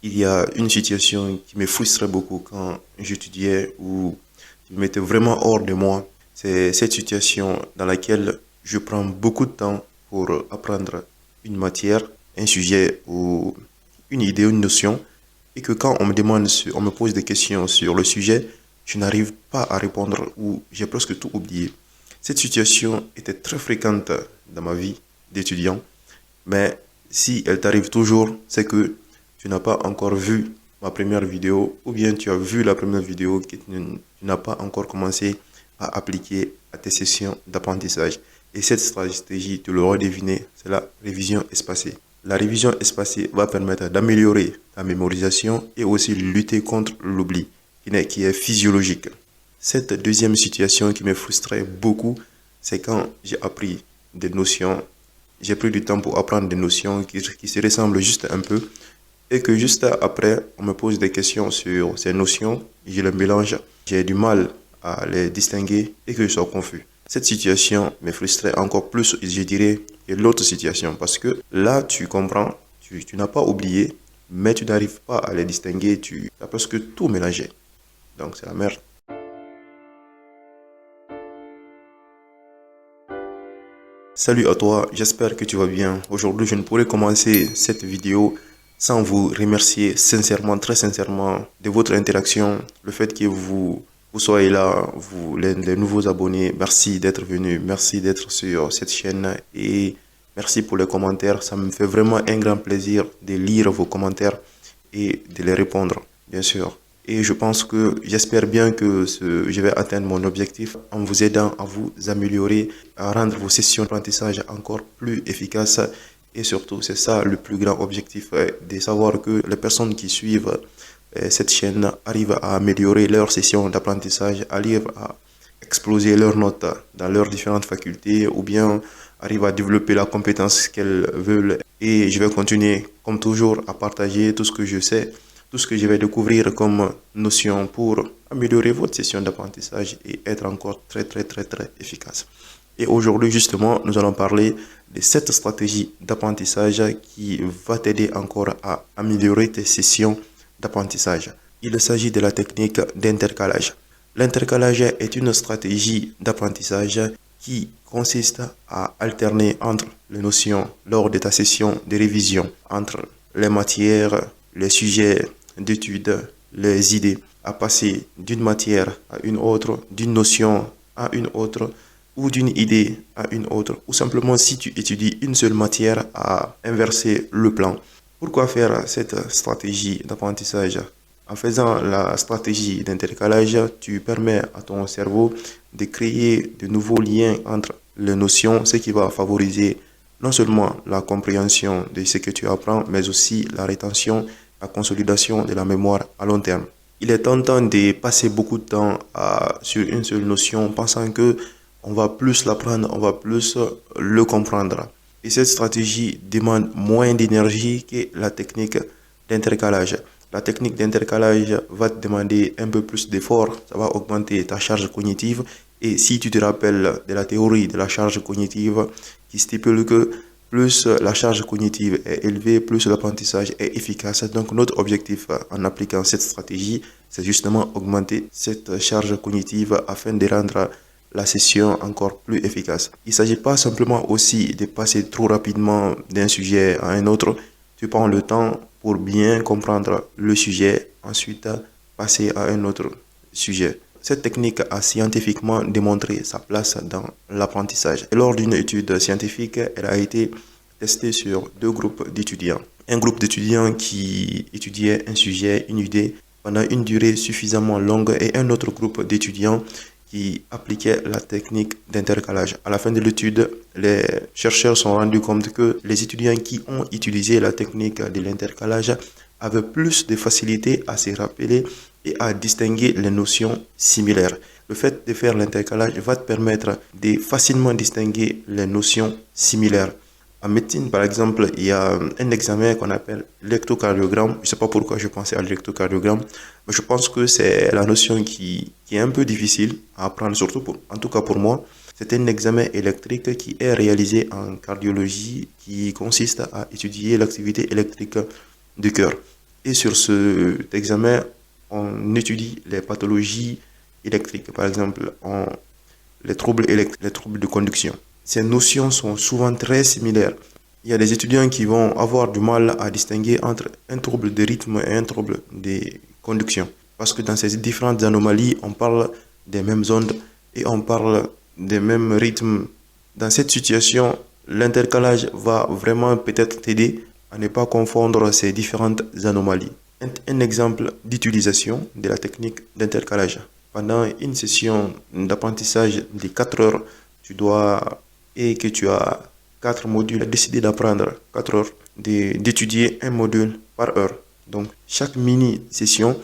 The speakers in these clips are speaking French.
Il y a une situation qui me frustrait beaucoup quand j'étudiais ou qui me mettait vraiment hors de moi. C'est cette situation dans laquelle je prends beaucoup de temps pour apprendre une matière, un sujet ou une idée, une notion, et que quand on me demande, on me pose des questions sur le sujet, je n'arrive pas à répondre ou j'ai presque tout oublié. Cette situation était très fréquente dans ma vie d'étudiant, mais si elle t'arrive toujours, c'est que tu n'as pas encore vu ma première vidéo ou bien tu as vu la première vidéo que tu n'as pas encore commencé à appliquer à tes sessions d'apprentissage. Et cette stratégie, tu l'auras deviné, c'est la révision espacée. La révision espacée va permettre d'améliorer ta mémorisation et aussi lutter contre l'oubli qui est physiologique. Cette deuxième situation qui me frustrait beaucoup, c'est quand j'ai appris des notions, j'ai pris du temps pour apprendre des notions qui se ressemblent juste un peu et que juste après, on me pose des questions sur ces notions, je les mélange, j'ai du mal à les distinguer et que je sois confus. Cette situation me frustrait encore plus, je dirais, que l'autre situation parce que là, tu comprends, tu n'as pas oublié, mais tu n'arrives pas à les distinguer, tu as presque tout mélangé. Donc, c'est la merde. Salut à toi, j'espère que tu vas bien. Aujourd'hui, je ne pourrais commencer cette vidéo sans vous remercier sincèrement, très sincèrement de votre interaction, le fait que vous soyez là, les nouveaux abonnés. Merci d'être venus, merci d'être sur cette chaîne et merci pour les commentaires. Ça me fait vraiment un grand plaisir de lire vos commentaires et de les répondre, bien sûr. Et je pense que j'espère bien que je vais atteindre mon objectif en vous aidant à vous améliorer, à rendre vos sessions d'apprentissage encore plus efficaces. Et surtout, c'est ça le plus grand objectif, de savoir que les personnes qui suivent cette chaîne arrivent à améliorer leurs sessions d'apprentissage, arrivent à exploser leurs notes dans leurs différentes facultés ou bien arrivent à développer la compétence qu'elles veulent. Et je vais continuer, comme toujours, à partager tout ce que je sais, tout ce que je vais découvrir comme notion pour améliorer votre session d'apprentissage et être encore très efficace. Et aujourd'hui, justement, nous allons parler de cette stratégie d'apprentissage qui va t'aider encore à améliorer tes sessions d'apprentissage. Il s'agit de la technique d'intercalage. L'intercalage est une stratégie d'apprentissage qui consiste à alterner entre les notions lors de ta session de révision, entre les matières, les sujets d'études, les idées, à passer d'une matière à une autre, d'une notion à une autre, ou d'une idée à une autre, ou simplement si tu étudies une seule matière à inverser le plan. Pourquoi faire cette stratégie d'apprentissage? En faisant la stratégie d'intercalage, tu permets à ton cerveau de créer de nouveaux liens entre les notions, ce qui va favoriser non seulement la compréhension de ce que tu apprends, mais aussi la rétention, la consolidation de la mémoire à long terme. Il est tentant de passer beaucoup de temps sur une seule notion, pensant que on va plus l'apprendre, on va plus le comprendre. Et cette stratégie demande moins d'énergie que la technique d'intercalage. La technique d'intercalage va te demander un peu plus d'effort, ça va augmenter ta charge cognitive. Et si tu te rappelles de la théorie de la charge cognitive qui stipule que plus la charge cognitive est élevée, plus l'apprentissage est efficace. Donc notre objectif en appliquant cette stratégie, c'est justement augmenter cette charge cognitive afin de rendre la session encore plus efficace. Il ne s'agit pas simplement aussi de passer trop rapidement d'un sujet à un autre. Tu prends le temps pour bien comprendre le sujet, ensuite passer à un autre sujet. Cette technique a scientifiquement démontré sa place dans l'apprentissage. Lors d'une étude scientifique, elle a été testée sur deux groupes d'étudiants. Un groupe d'étudiants qui étudiait un sujet, une idée, pendant une durée suffisamment longue et un autre groupe d'étudiants qui appliquait la technique d'intercalage. À la fin de l'étude, les chercheurs se sont rendus compte que les étudiants qui ont utilisé la technique de l'intercalage avaient plus de facilité à se rappeler et à distinguer les notions similaires. Le fait de faire l'intercalage va te permettre de facilement distinguer les notions similaires. En médecine, par exemple, il y a un examen qu'on appelle l'électrocardiogramme. Je ne sais pas pourquoi je pensais à l'électrocardiogramme, mais je pense que c'est la notion qui est un peu difficile à apprendre, surtout en tout cas pour moi. C'est un examen électrique qui est réalisé en cardiologie, qui consiste à étudier l'activité électrique du cœur. Et sur cet examen, on étudie les pathologies électriques, par exemple les troubles électriques, les troubles de conduction. Ces notions sont souvent très similaires. Il y a des étudiants qui vont avoir du mal à distinguer entre un trouble de rythme et un trouble de conduction. Parce que dans ces différentes anomalies, on parle des mêmes ondes et on parle des mêmes rythmes. Dans cette situation, l'intercalage va vraiment peut-être t'aider à ne pas confondre ces différentes anomalies. Un exemple d'utilisation de la technique d'intercalage. Pendant une session d'apprentissage de 4 heures, et que tu as 4 modules, décidé d'apprendre 4 heures, d'étudier un module par heure. Donc, chaque mini-session,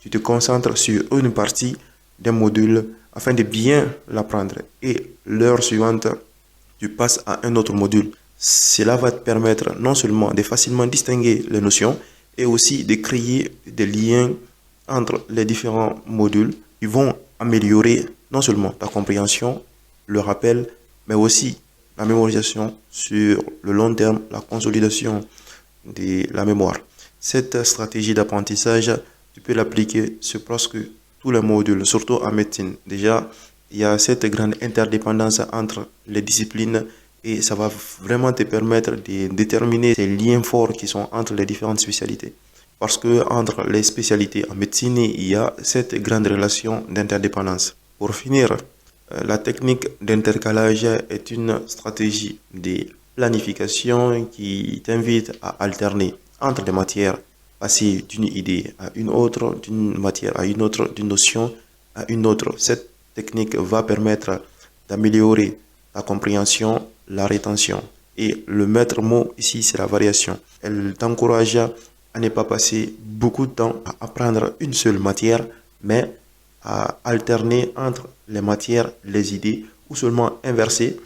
tu te concentres sur une partie d'un module afin de bien l'apprendre. Et l'heure suivante, tu passes à un autre module. Cela va te permettre non seulement de facilement distinguer les notions, et aussi de créer des liens entre les différents modules qui vont améliorer non seulement ta compréhension, le rappel, mais aussi la mémorisation sur le long terme, la consolidation de la mémoire. Cette stratégie d'apprentissage, tu peux l'appliquer sur presque tous les modules, surtout en médecine. Déjà, il y a cette grande interdépendance entre les disciplines et ça va vraiment te permettre de déterminer ces liens forts qui sont entre les différentes spécialités. Parce que entre les spécialités en médecine, il y a cette grande relation d'interdépendance. Pour finir, la technique d'intercalage est une stratégie de planification qui t'invite à alterner entre les matières, passer d'une idée à une autre, d'une matière à une autre, d'une notion à une autre. Cette technique va permettre d'améliorer la compréhension, la rétention. Et le maître mot ici, c'est la variation. Elle t'encourage à ne pas passer beaucoup de temps à apprendre une seule matière, mais à alterner entre les matières, les idées, ou seulement inverser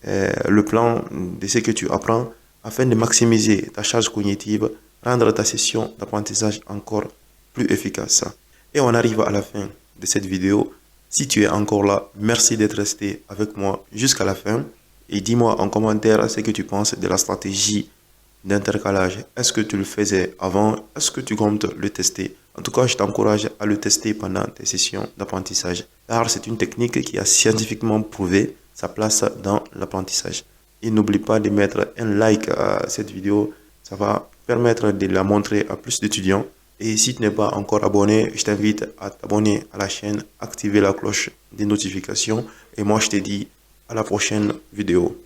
le plan de ce que tu apprends afin de maximiser ta charge cognitive, rendre ta session d'apprentissage encore plus efficace. Et on arrive à la fin de cette vidéo. Si tu es encore là, merci d'être resté avec moi jusqu'à la fin. Et dis-moi en commentaire ce que tu penses de la stratégie d'intercalage. Est-ce que tu le faisais avant? Est-ce que tu comptes le tester? En tout cas, je t'encourage à le tester pendant tes sessions d'apprentissage. Car c'est une technique qui a scientifiquement prouvé sa place dans l'apprentissage. Et n'oublie pas de mettre un like à cette vidéo. Ça va permettre de la montrer à plus d'étudiants. Et si tu n'es pas encore abonné, je t'invite à t'abonner à la chaîne, activer la cloche des notifications. Et moi, je te dis à la prochaine vidéo.